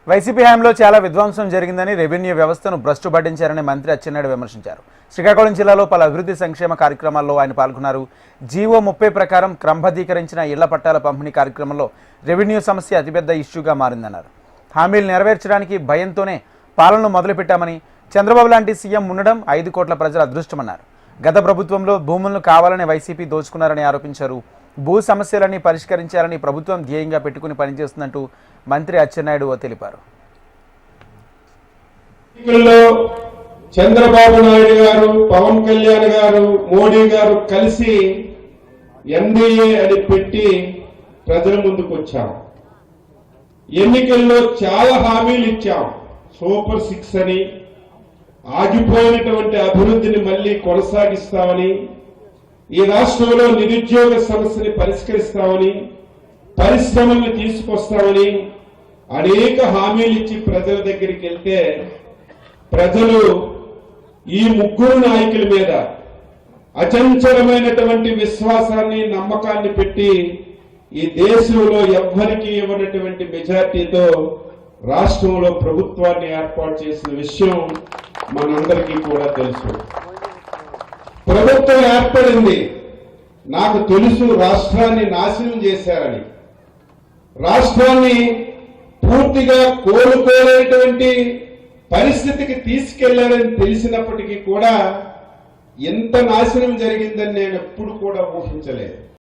YCP హయాంలో చాలా విధ్వంసం జరిగిందని, రెవెన్యూ వ్యవస్థను భ్రష్టు పట్టించారని మంత్రి అచ్చెన్నాయుడు విమర్శించారు. శ్రీకాకుళం జిల్లాలో పలు అభివృద్ధి సంక్షేమ కార్యక్రమాల్లో ఆయన పాల్గొన్నారు. జీవో 30 ప్రకారం క్రమబద్ధీకరించిన ఇళ్ల పట్టాల పంపిణీ కార్యక్రమంలో రెవెన్యూ సమస్య అతిపెద్ద ఇష్యూగా మారిందన్నారు. హామీలు నెరవేర్చడానికి భయంతోనే పాలనను మొదలుపెట్టామని, చంద్రబాబు లాంటి సీఎం ఉండడం 5 కోట్ల ప్రజల అదృష్టమన్నారు. గత ప్రభుత్వంలో భూములను కావాలని వైసీపీ దోచుకున్నారని ఆరోపించారు. భూ సమస్యలన్నీ పరిష్కరించాలని ప్రభుత్వం ధ్యేయంగా పెట్టుకుని పనిచేస్తున్నట్టు మంత్రి అచ్చెన్నాయుడు తెలిపారు. చంద్రబాబు నాయుడు గారు, పవన్ కళ్యాణ్ గారు, మోడీ గారు కలిసి ఎన్డీఏ అని పెట్టి ప్రజల ముందుకు వచ్చాం. ఎన్నికల్లో చాలా హామీలు ఇచ్చాం. సూపర్ 6 అని, ఆగిపోయినటువంటి అభివృద్ధిని మళ్లీ కొనసాగిస్తామని, ఈ రాష్ట్రంలో నిరుద్యోగ సమస్యని పరిష్కరిస్తామని, పరిశ్రమల్ని తీసుకొస్తామని అనేక హామీలు ఇచ్చి ప్రజల దగ్గరికి వెళ్తే ప్రజలు ఈ 3 నాయకుల మీద అచంచలమైనటువంటి విశ్వాసాన్ని, నమ్మకాన్ని పెట్టి ఈ దేశంలో ఎవ్వరికీ ఇవ్వనటువంటి మెజార్టీతో రాష్ట్రంలో ప్రభుత్వాన్ని ఏర్పాటు చేసిన విషయం మనందరికీ కూడా తెలుసు. ప్రభుత్వం ఏర్పడింది, నాకు తెలుసు రాష్ట్రాన్ని నాశనం చేశారని. రాష్ట్రాన్ని పూర్తిగా కోలుకోలేనటువంటి పరిస్థితికి తీసుకెళ్లారని తెలిసినప్పటికీ కూడా ఎంత నాశనం జరిగిందని నేను ఎప్పుడు కూడా ఊహించలేదు.